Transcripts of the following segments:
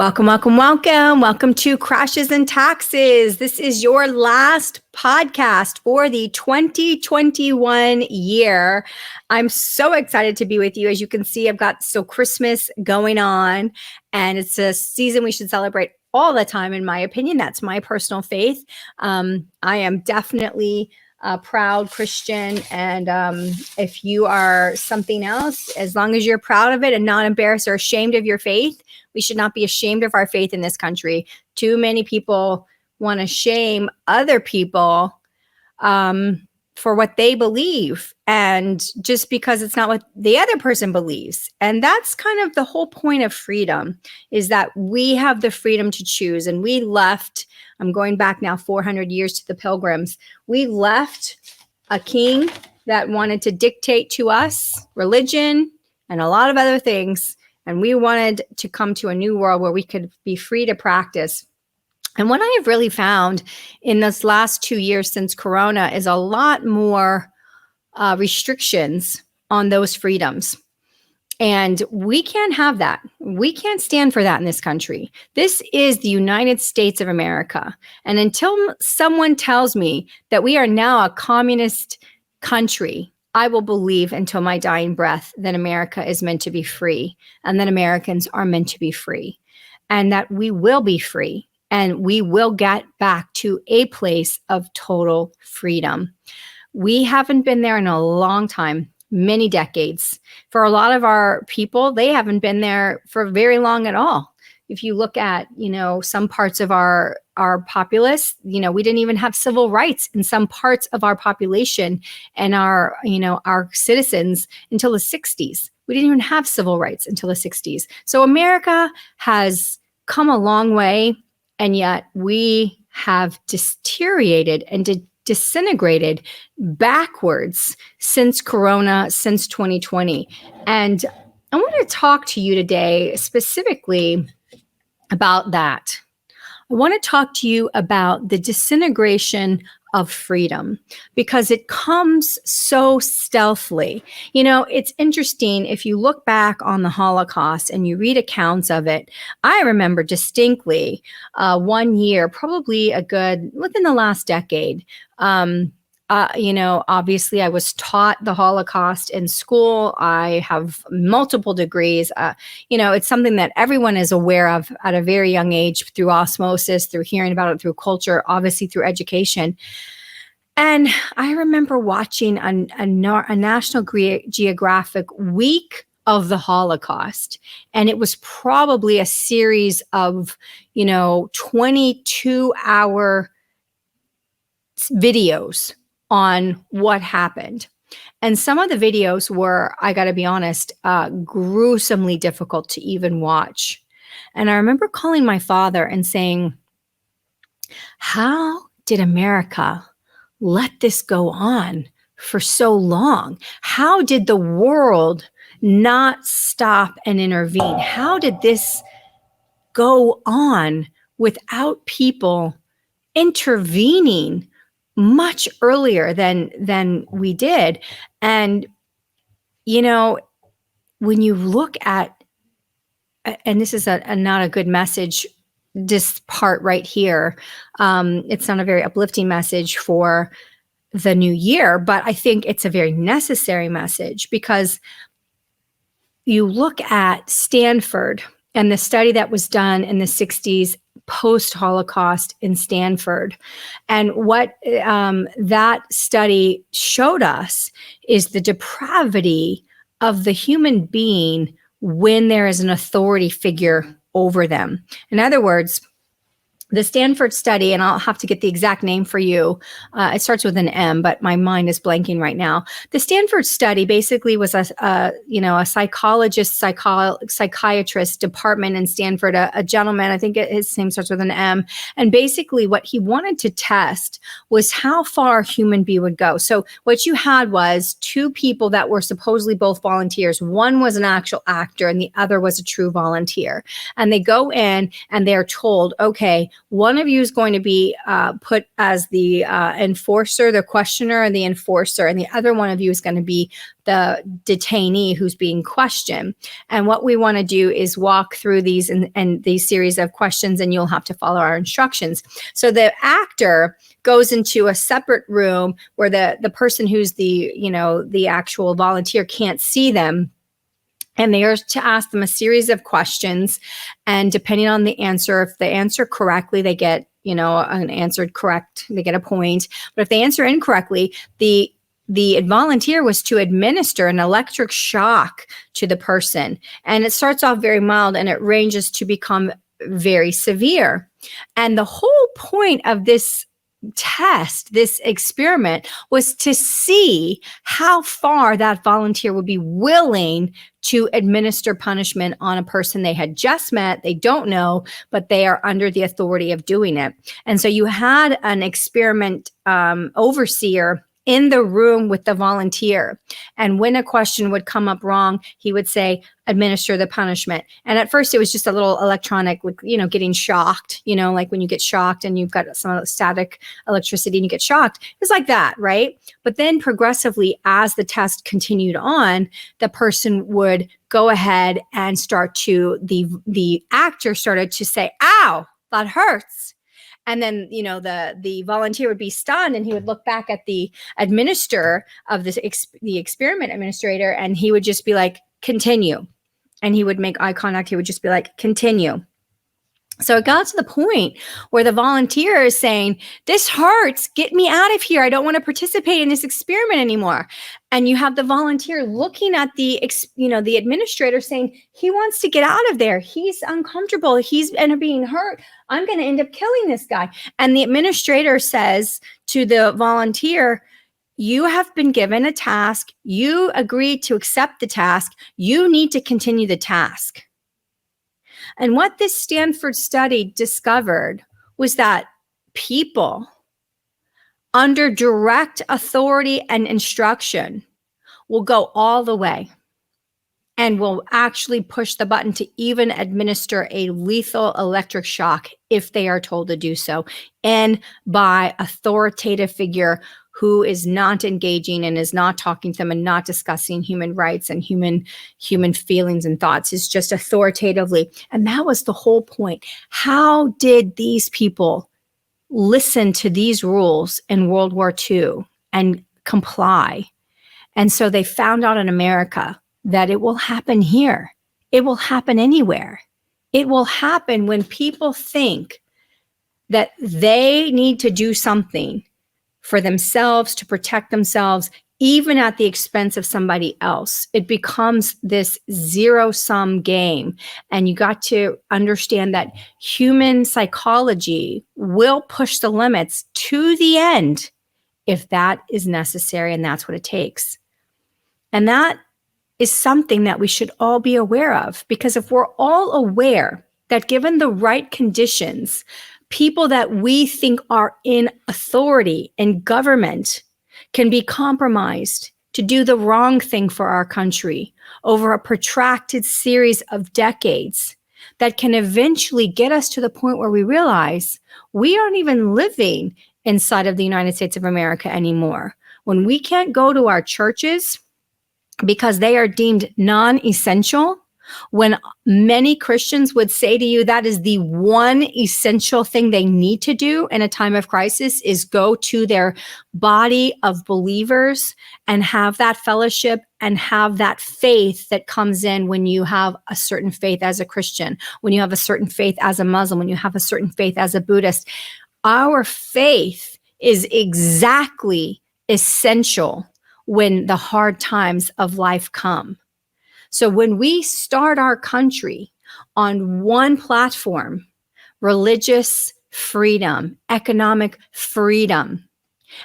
Welcome, welcome, welcome. Welcome to Crashes and Taxes. This is your last podcast for the 2021 year. I'm so excited to be with you. As you can see, I've got still Christmas going on, and it's a season we should celebrate all the time, in my opinion. That's my personal faith. I am definitely a proud Christian. And if you are something else, as long as you're proud of it and not embarrassed or ashamed of your faith, we should not be ashamed of our faith in this country. Too many people want to shame other people for what they believe, and just because it's not what the other person believes. And that's kind of the whole point of freedom, is that we have the freedom to choose. And we left, I'm going back now 400 years to the Pilgrims. We left a king that wanted to dictate to us religion and a lot of other things. And we wanted to come to a new world where we could be free to practice. And what I have really found in this last 2 years since Corona is a lot more restrictions on those freedoms. And we can't have that. We can't stand for that in this country. This is the United States of America. And until someone tells me that we are now a communist country, I will believe until my dying breath that America is meant to be free, and that Americans are meant to be free, and that we will be free, and we will get back to a place of total freedom. We haven't been there in a long time, many decades. For a lot of our people, they haven't been there for very long at all. If you look at, some parts of our populace, we didn't even have civil rights in some parts of our population and our citizens until the 60s. We didn't even have civil rights until the 60s. So America has come a long way, and yet we have deteriorated and disintegrated backwards since Corona, since 2020. And I want to talk to you today specifically about that. I want to talk to you about the disintegration of freedom, because it comes so stealthily. It's interesting if you look back on the Holocaust and you read accounts of it. I remember distinctly 1 year, probably within the last decade. Obviously I was taught the Holocaust in school. I have multiple degrees. It's something that everyone is aware of at a very young age, through osmosis, through hearing about it, through culture, obviously through education. And I remember watching a National Geographic week of the Holocaust. And it was probably a series of, 22-hour videos on what happened. And some of the videos were, I got to be honest, gruesomely difficult to even watch. And I remember calling my father and saying, how did America let this go on for so long? How did the world not stop and intervene? How did this go on without people intervening much earlier than we did? And, when you look at, and this is not a good message, this part right here, it's not a very uplifting message for the new year, but I think it's a very necessary message, because you look at Stanford and the study that was done in the 60s post-Holocaust in Stanford. And what that study showed us is the depravity of the human being when there is an authority figure over them. In other words, the Stanford study, and I'll have to get the exact name for you. It starts with an M, but my mind is blanking right now. The Stanford study basically was a psychologist, psychiatrist department in Stanford, a gentleman, I think his name starts with an M. And basically what he wanted to test was how far a human being would go. So what you had was two people that were supposedly both volunteers. One was an actual actor and the other was a true volunteer. And they go in and they're told, okay, one of you is going to be put as the enforcer, the questioner, and the enforcer, and the other one of you is going to be the detainee who's being questioned. And what we want to do is walk through these and these series of questions, and you'll have to follow our instructions. So the actor goes into a separate room where the person who's the actual volunteer can't see them. And they are to ask them a series of questions. And depending on the answer, if they answer correctly, they get, an answered correct, they get a point. But if they answer incorrectly, the volunteer was to administer an electric shock to the person. And it starts off very mild and it ranges to become very severe. And the whole point of this test, this experiment, was to see how far that volunteer would be willing to administer punishment on a person they had just met, they don't know, but they are under the authority of doing it. And so you had an experiment overseer in the room with the volunteer. And when a question would come up wrong, he would say, administer the punishment. And at first it was just a little electronic, getting shocked, like when you get shocked and you've got some static electricity and you get shocked. It was like that, right? But then progressively, as the test continued on, the person would go ahead and the actor started to say, ow, that hurts. And then, the volunteer would be stunned and he would look back at the administrator of the experiment administrator, and he would just be like, continue. And he would make eye contact. He would just be like, continue. So it got to the point where the volunteer is saying, this hurts, get me out of here. I don't want to participate in this experiment anymore. And you have the volunteer looking at the administrator saying, he wants to get out of there. He's uncomfortable. He's being hurt. I'm going to end up killing this guy. And the administrator says to the volunteer, you have been given a task. You agreed to accept the task. You need to continue the task. And what this Stanford study discovered was that people under direct authority and instruction will go all the way and will actually push the button to even administer a lethal electric shock if they are told to do so, and by authoritative figure who is not engaging and is not talking to them and not discussing human rights and human feelings and thoughts. Is just authoritatively. And that was the whole point. How did these people listen to these rules in World War II and comply? And so they found out in America that it will happen here. It will happen anywhere. It will happen when people think that they need to do something for themselves, to protect themselves, even at the expense of somebody else. It becomes this zero-sum game. And you got to understand that human psychology will push the limits to the end if that is necessary, and that's what it takes. And that is something that we should all be aware of, because if we're all aware that given the right conditions, people that we think are in authority in government can be compromised to do the wrong thing for our country over a protracted series of decades, that can eventually get us to the point where we realize we aren't even living inside of the United States of America anymore. When we can't go to our churches because they are deemed non-essential, when many Christians would say to you that is the one essential thing they need to do in a time of crisis, is go to their body of believers and have that fellowship and have that faith that comes in when you have a certain faith as a Christian, when you have a certain faith as a Muslim, when you have a certain faith as a Buddhist. Our faith is exactly essential when the hard times of life come. So when we start our country on one platform, religious freedom, economic freedom,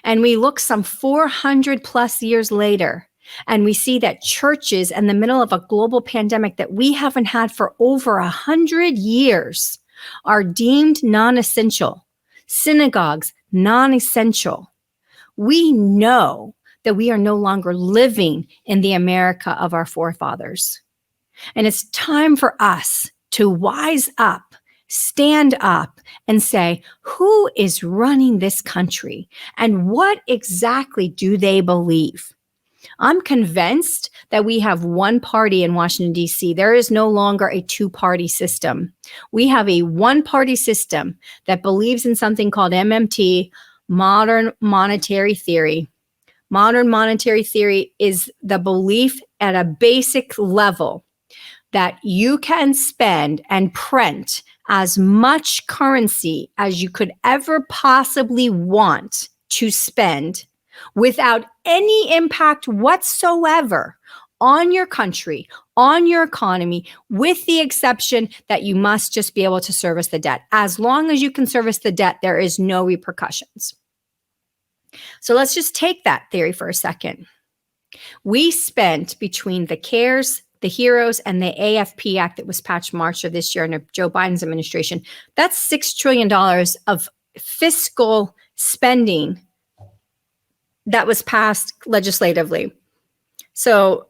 and we look some 400 plus years later, and we see that churches in the middle of a global pandemic that we haven't had for over 100 years are deemed non-essential, synagogues non-essential, we know that we are no longer living in the America of our forefathers. And it's time for us to wise up stand up and say, who is running this country and what exactly do they believe? I'm convinced that we have one party in Washington, D.C. There is no longer a two-party system. We have a one-party system that believes in something called MMT, modern monetary theory. Modern monetary theory is the belief at a basic level that you can spend and print as much currency as you could ever possibly want to spend without any impact whatsoever on your country, on your economy, with the exception that you must just be able to service the debt. As long as you can service the debt, there is no repercussions. So let's just take that theory for a second. We spent between the CARES, the HEROES, and the AFP Act that was passed March of this year under Joe Biden's administration, that's $6 trillion of fiscal spending that was passed legislatively. So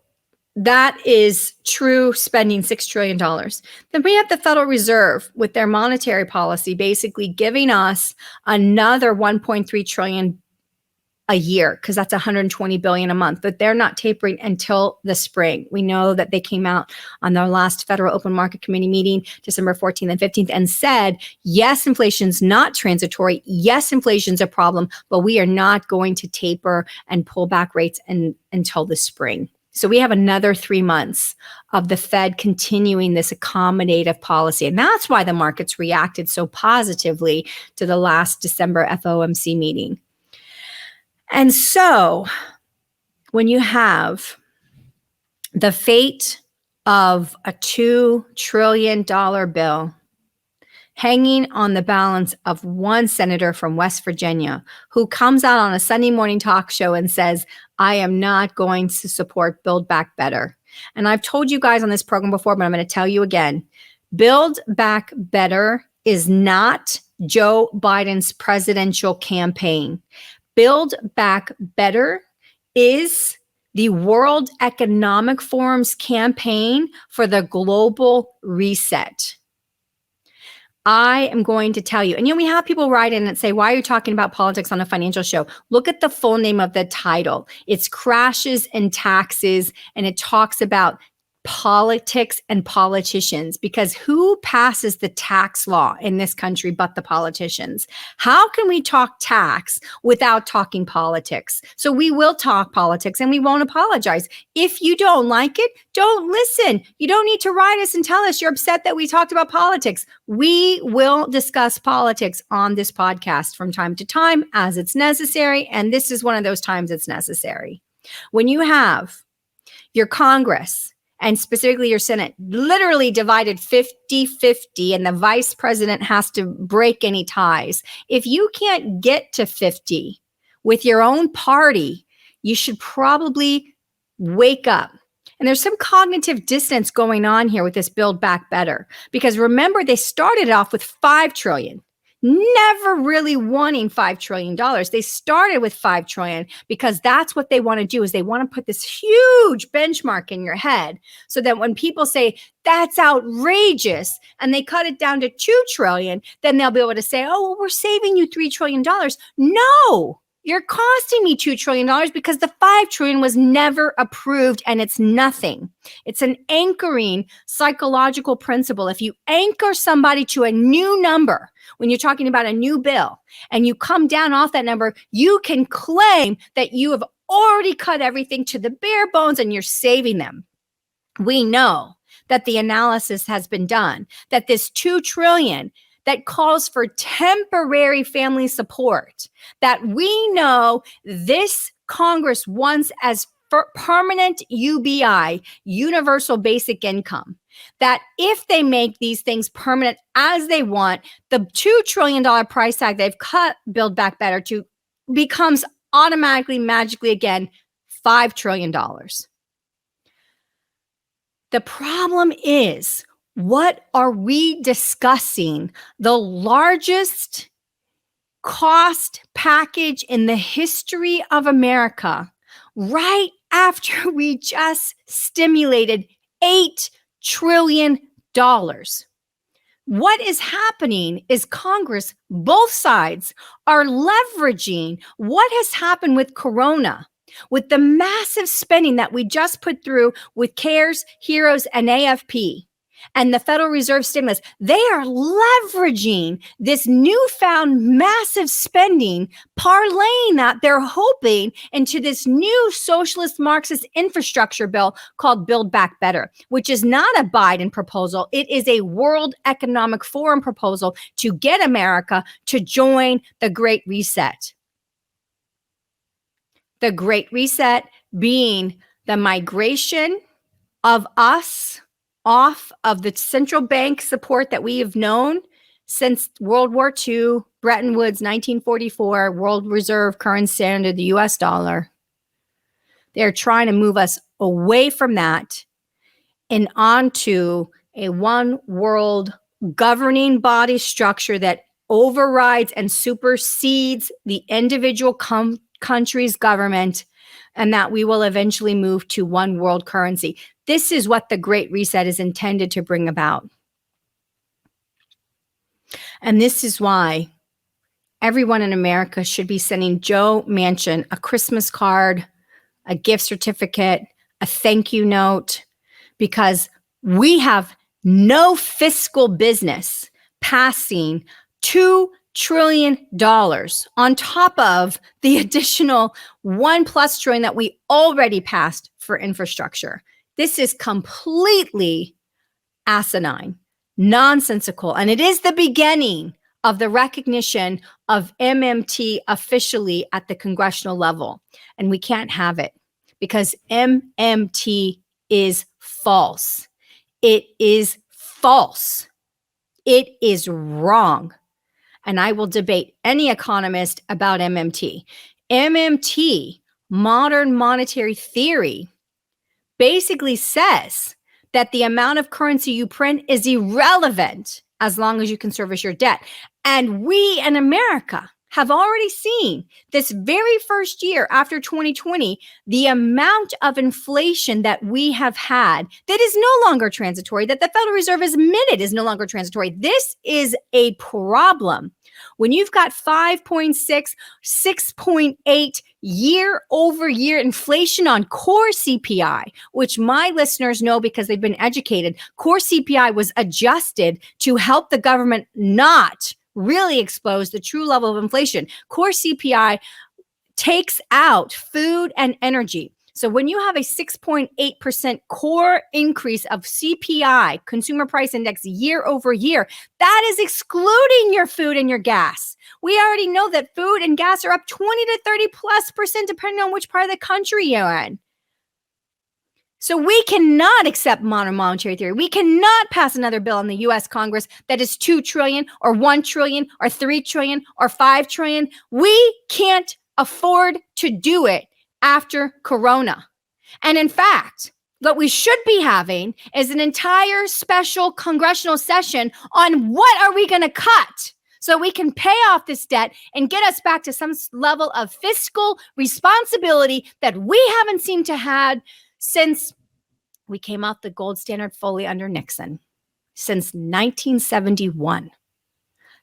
that is true spending, $6 trillion. Then we have the Federal Reserve with their monetary policy basically giving us another 1.3 trillion a year, because that's 120 billion a month, but they're not tapering until the spring. We know that they came out on their last Federal Open Market Committee meeting, December 14th and 15th, and said, yes, inflation's not transitory. Yes, inflation's a problem, but we are not going to taper and pull back rates until the spring. So we have another 3 months of the Fed continuing this accommodative policy. And that's why the markets reacted so positively to the last December FOMC meeting. And so when you have the fate of a $2 trillion bill hanging on the balance of one senator from West Virginia who comes out on a Sunday morning talk show and says, I am not going to support Build Back Better. And I've told you guys on this program before, but I'm going to tell you again, Build Back Better is not Joe Biden's presidential campaign. Build Back Better is the World Economic Forum's campaign for the global reset. I am going to tell you, and we have people write in and say, why are you talking about politics on a financial show? Look at the full name of the title. It's Crashes and Taxes, and it talks about politics and politicians, because who passes the tax law in this country but the politicians? How can we talk tax without talking politics? So we will talk politics and we won't apologize. If you don't like it, don't listen. You don't need to write us and tell us you're upset that we talked about politics. We will discuss politics on this podcast from time to time as it's necessary. And this is one of those times it's necessary. When you have your Congress, and specifically your Senate, literally divided 50-50, and the vice president has to break any ties. If you can't get to 50 with your own party, you should probably wake up. And there's some cognitive dissonance going on here with this Build Back Better, because remember, they started off with $5 trillion. Never really wanting $5 trillion. They started with $5 trillion because that's what they want to do, is they want to put this huge benchmark in your head so that when people say that's outrageous and they cut it down to $2 trillion, then they'll be able to say, oh, well, we're saving you $3 trillion. No, you're costing me $2 trillion because the $5 trillion was never approved and it's nothing. It's an anchoring psychological principle. If you anchor somebody to a new number, when you're talking about a new bill and you come down off that number, you can claim that you have already cut everything to the bare bones and you're saving them. We know that the analysis has been done, that this $2 trillion that calls for temporary family support, that we know this Congress wants as permanent UBI, universal basic income, that if they make these things permanent as they want, the $2 trillion price tag they've cut Build Back Better to becomes automatically, magically again, $5 trillion. The problem is, what are we discussing? The largest cost package in the history of America, right after we just stimulated $8 trillion. what is happening is Congress, both sides, are leveraging what has happened with Corona, with the massive spending that we just put through with CARES, HEROES, and AFP, and the Federal Reserve stimulus. They are leveraging this newfound massive spending, parlaying that, they're hoping, into this new socialist Marxist infrastructure bill called Build Back Better, which is not a Biden proposal. It is a World Economic Forum proposal to get America to join the Great Reset. The Great Reset being the migration of us off of the central bank support that we have known since World War II, Bretton Woods, 1944, World Reserve current standard, the US dollar. They're trying to move us away from that and onto a one world governing body structure that overrides and supersedes the individual country's government, and that we will eventually move to one world currency. This is what the Great Reset is intended to bring about. And this is why everyone in America should be sending Joe Manchin a Christmas card, a gift certificate, a thank you note, because we have no fiscal business passing $2 trillion on top of the additional $1+ trillion that we already passed for infrastructure. This is completely asinine, nonsensical, and it is the beginning of the recognition of MMT officially at the congressional level. And we can't have it because MMT is false. It is false. It is wrong. And I will debate any economist about MMT. MMT, modern monetary theory, basically says that the amount of currency you print is irrelevant as long as you can service your debt. And we in America have already seen this very first year after 2020, the amount of inflation that we have had that is no longer transitory, that the Federal Reserve has admitted is no longer transitory. This is a problem. When you've got 5.6, 6.8 year over year inflation on core CPI, which my listeners know because they've been educated, core CPI was adjusted to help the government not really expose the true level of inflation. Core CPI takes out food and energy. So when you have a 6.8% core increase of CPI, consumer price index, year over year, that is excluding your food and your gas. We already know that food and gas are up 20 to 30+% depending on which part of the country you're in. So we cannot accept modern monetary theory. We cannot pass another bill in the US Congress that is 2 trillion or 1 trillion or 3 trillion or 5 trillion. We can't afford to do it after Corona. And in fact, what we should be having is an entire special congressional session on what are we going to cut so we can pay off this debt and get us back to some level of fiscal responsibility that we haven't seemed to have since we came off the gold standard fully under Nixon, since 1971,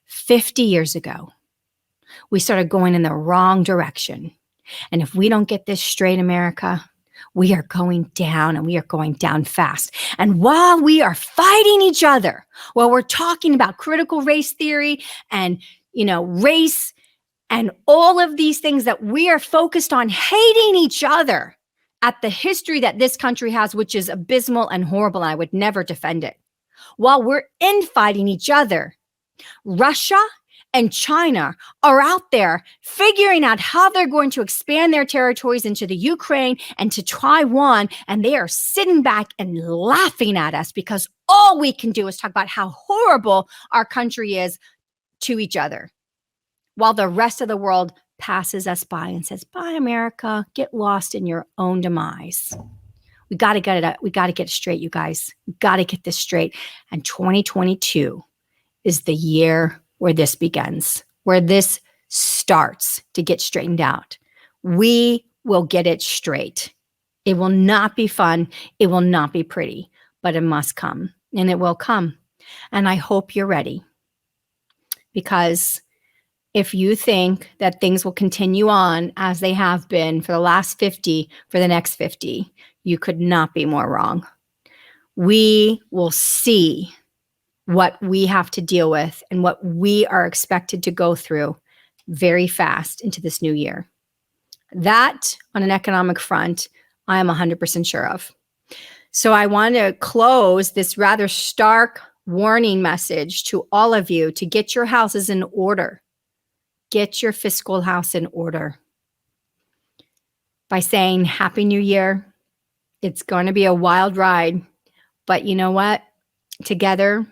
50 years ago. We started going in the wrong direction. And if we don't get this straight, America, we are going down, and we are going down fast. And while we are fighting each other, while we're talking about critical race theory and, race and all of these things that we are focused on hating each other at the history that this country has, which is abysmal and horrible, and I would never defend it. While we're infighting each other, Russia and China are out there figuring out how they're going to expand their territories into the Ukraine and to Taiwan, and they are sitting back and laughing at us because all we can do is talk about how horrible our country is to each other, while the rest of the world passes us by and says, "Bye, America, get lost in your own demise." We got to get it. We got to get it straight, you guys. We got to get this straight. And 2022 is the year where this begins, where this starts to get straightened out. We will get it straight. It will not be fun. It will not be pretty, but it must come, and it will come. And I hope you're ready, because if you think that things will continue on as they have been for the last 50, for the next 50, you could not be more wrong. We will see what we have to deal with and what we are expected to go through very fast into this new year. That, on an economic front, I am 100% sure of. So I want to close this rather stark warning message to all of you to get your houses in order. Get your fiscal house in order by saying Happy New Year. It's going to be a wild ride, but you know what? Together,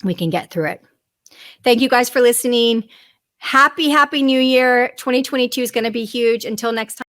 we can get through it. Thank you guys for listening. Happy New Year. 2022 is going to be huge. Until next time.